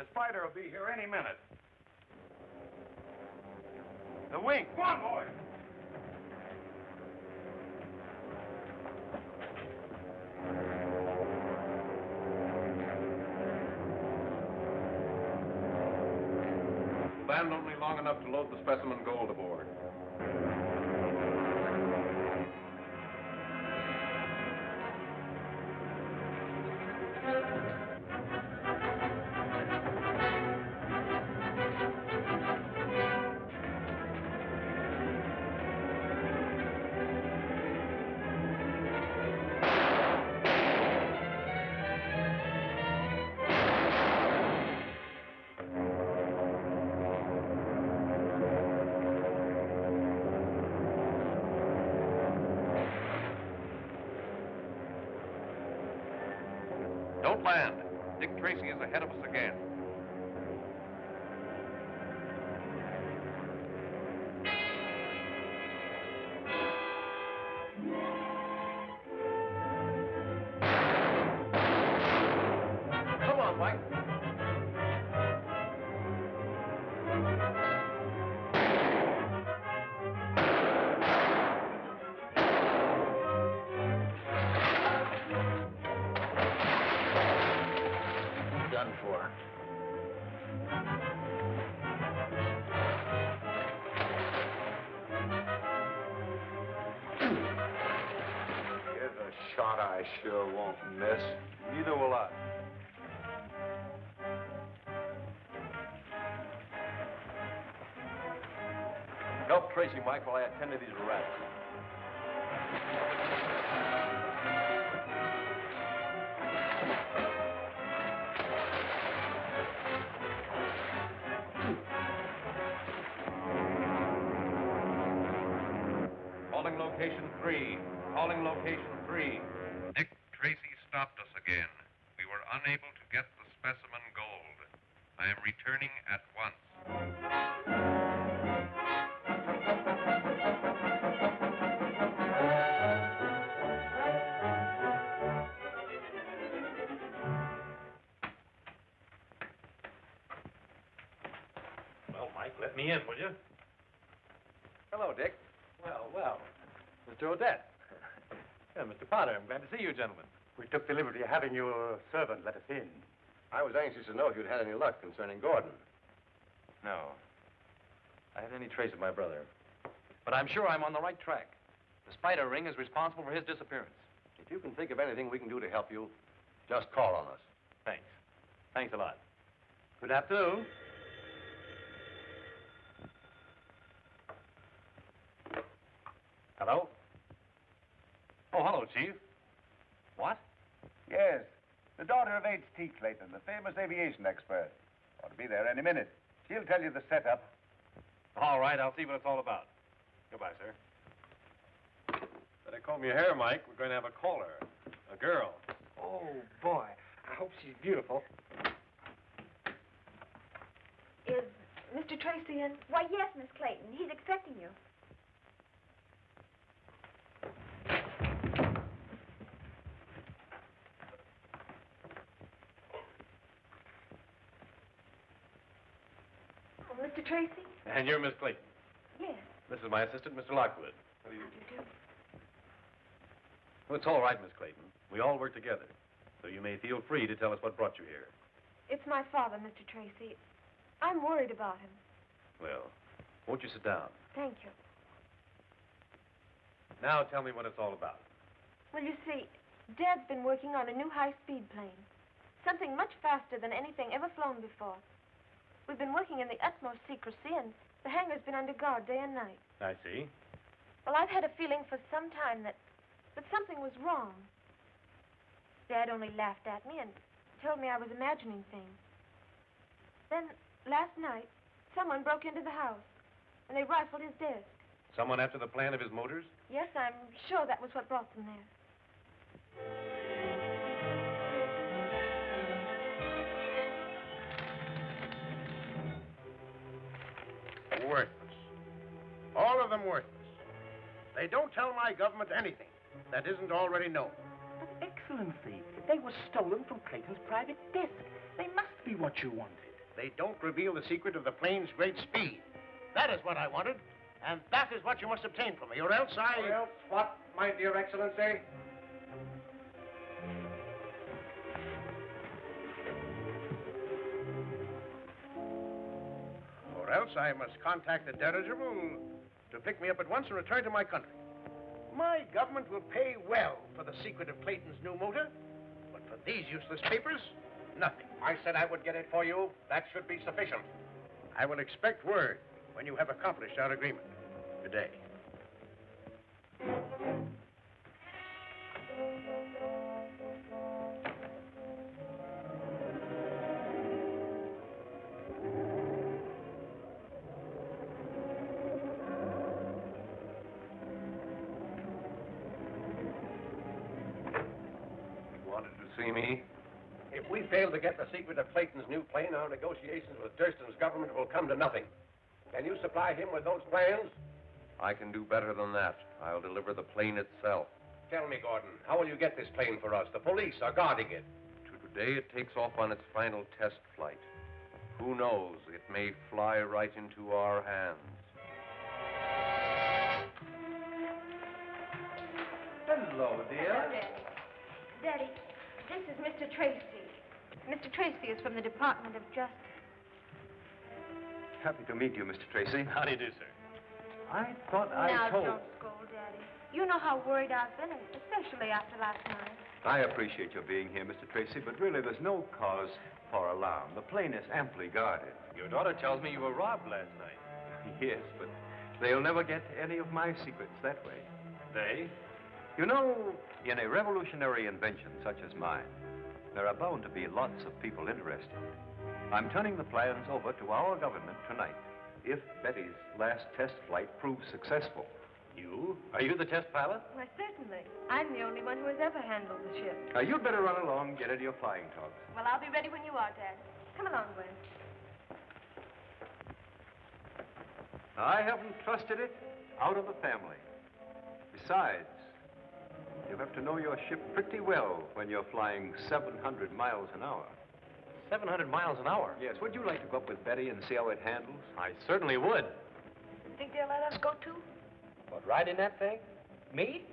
The spider will be here any minute. The wing. Come on, boy. Land only long enough to load the specimen Gould aboard. Don't land. Dick Tracy is ahead of us again. Come on, Mike. Done for. Here's a shot I sure won't miss. Neither will I. Help Tracy, Mike, while I attend to these rats. Calling location 3. Calling location 3. Dick Tracy stopped us again. We were unable to get the specimen Gould. I am returning at once. Well, Mike, let me in, will you? Hello, Dick. Well. Mr. Odette. Yeah, Mr. Potter, I'm glad to see you, gentlemen. We took the liberty of having your servant let us in. I was anxious to know if you'd had any luck concerning Gordon. No. I haven't any trace of my brother. But I'm sure I'm on the right track. The spider ring is responsible for his disappearance. If you can think of anything we can do to help you, just call on us. Thanks. Thanks a lot. Good afternoon. Hello? Oh, hello, Chief. What? Yes. The daughter of H.T. Clayton, the famous aviation expert. Ought to be there any minute. She'll tell you the setup. All right, I'll see what it's all about. Goodbye, sir. Better comb your hair, Mike. We're going to have a caller. A girl. Oh, boy. I hope she's beautiful. Is Mr. Tracy in? Why, yes, Miss Clayton. He's expecting you. Oh, Mr. Tracy? And you're Miss Clayton. Yes. This is my assistant, Mr. Lockwood. How do you How do you do? Well, it's all right, Miss Clayton. We all work together. So you may feel free to tell us what brought you here. It's my father, Mr. Tracy. I'm worried about him. Well, won't you sit down? Thank you. Now tell me what it's all about. Well, you see, Dad's been working on a new high-speed plane. Something much faster than anything ever flown before. We've been working in the utmost secrecy, and the hangar's been under guard day and night. I see. Well, I've had a feeling for some time that something was wrong. Dad only laughed at me and told me I was imagining things. Then, last night, someone broke into the house, and they rifled his desk. Someone after the plan of his motors? Yes, I'm sure that was what brought them there. Worthless. All of them worthless. They don't tell my government anything that isn't already known. But, Excellency, they were stolen from Clayton's private desk. They must be what you wanted. they don't reveal the secret of the plane's great speed. That is what I wanted, and that is what you must obtain from me, or else I... Or else what, my dear Excellency? Or else I must contact the dirigible to pick me up at once and return to my country. My government will pay well for the secret of Clayton's new motor, but for these useless papers, nothing. I said I would get it for you. That should be sufficient. I will expect word when you have accomplished our agreement. Good day. Wanted to see me? If we fail to get the secret of Clayton's new plane, our negotiations with Durston's government will come to nothing. Can you supply him with those plans? I can do better than that. I'll deliver the plane itself. Tell me, Gordon, how will you get this plane for us? The police are guarding it. Today it takes off on its final test flight. Who knows? It may fly right into our hands. Hello, dear. Daddy, this is Mr. Tracy. Mr. Tracy is from the Department of Justice. Happy to meet you, Mr. Tracy. How do you do, sir? I thought Now, don't scold, Daddy. You know how worried I've been, especially after last night. I appreciate your being here, Mr. Tracy, but really there's no cause for alarm. The plane is amply guarded. Your daughter tells me you were robbed last night. Yes, but they'll never get any of my secrets that way. They? You know, in a revolutionary invention such as mine, there are bound to be lots of people interested. I'm turning the plans over to our government tonight, if Betty's last test flight proves successful. You? Are you the test pilot? Why, certainly. I'm the only one who has ever handled the ship. You'd better run along and get into your flying togs. Well, I'll be ready when you are, Dad. Come along, Gwen. I haven't trusted it out of the family. Besides, you have to know your ship pretty well when you're flying 700 miles an hour. 700 miles an hour? Yes, would you like to go up with Betty and see how it handles? I certainly would. Think they'll let us go, too? What, ride in that thing? Me?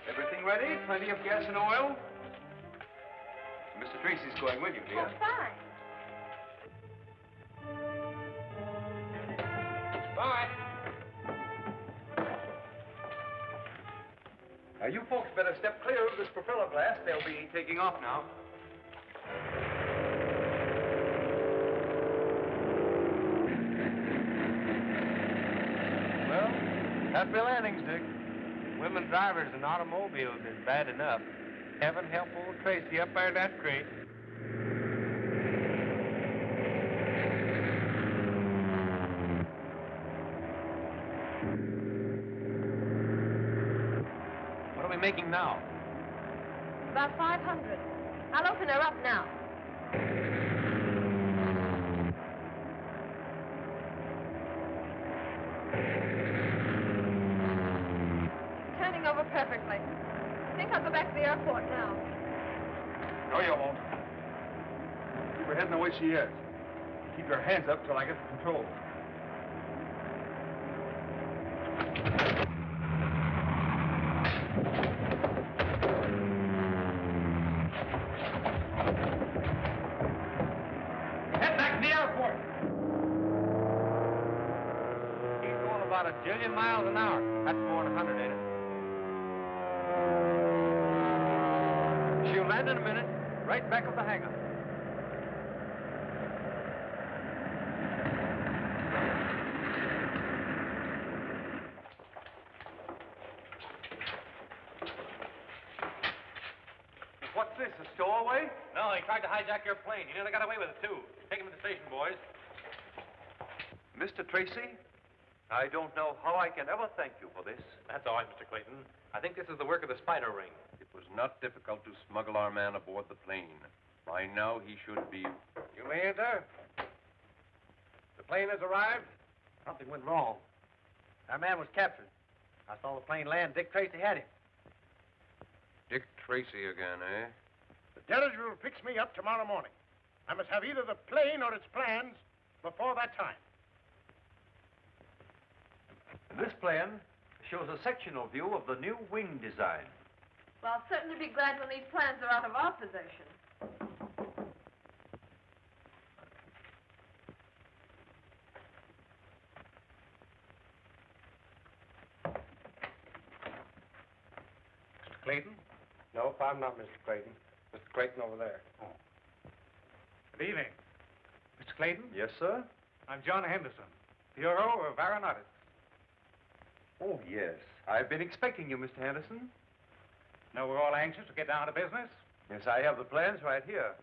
Everything ready? Plenty of gas and oil? Mr. Tracy's going with you, dear. Oh, fine. Bye. You folks better step clear of this propeller blast. They'll be taking off now. Well, happy landings, Dick. Women drivers in automobiles is bad enough. Heaven help old Tracy up there in that crate. What are we making now? About 500. I'll open her up now. Turning over perfectly. I think I'll go back to the airport now. No, you won't. Keep her heading the way she is. Keep your hands up till I get the control. Head back to the airport. He's going about 1 jillion miles an hour. That's more than 100, ain't it? She'll land in a minute, right back of the hangar. What's this, a stowaway? No, he tried to hijack your plane. He nearly got away with it, too. Take him to the station, boys. Mr. Tracy, I don't know how I can ever thank you for this. That's all right, Mr. Clayton. I think this is the work of the spider ring. It was not difficult to smuggle our man aboard the plane. By now, he should be... You may enter. The plane has arrived. Something went wrong. Our man was captured. I saw the plane land. Dick Tracy had him. Dick Tracy again, eh? dirigible picks me up tomorrow morning. I must have either the plane or its plans before that time. This plan shows a sectional view of the new wing design. Well, I'll certainly be glad when these plans are out of our possession. Mr. Clayton? Nope, I'm not Mr. Clayton. Mr. Clayton over there. Oh. Good evening. Mr. Clayton? Yes, sir? I'm John Henderson, Bureau of Aeronautics. Oh, yes. I've been expecting you, Mr. Henderson. Know we're all anxious to get down to business? Yes, I have the plans right here.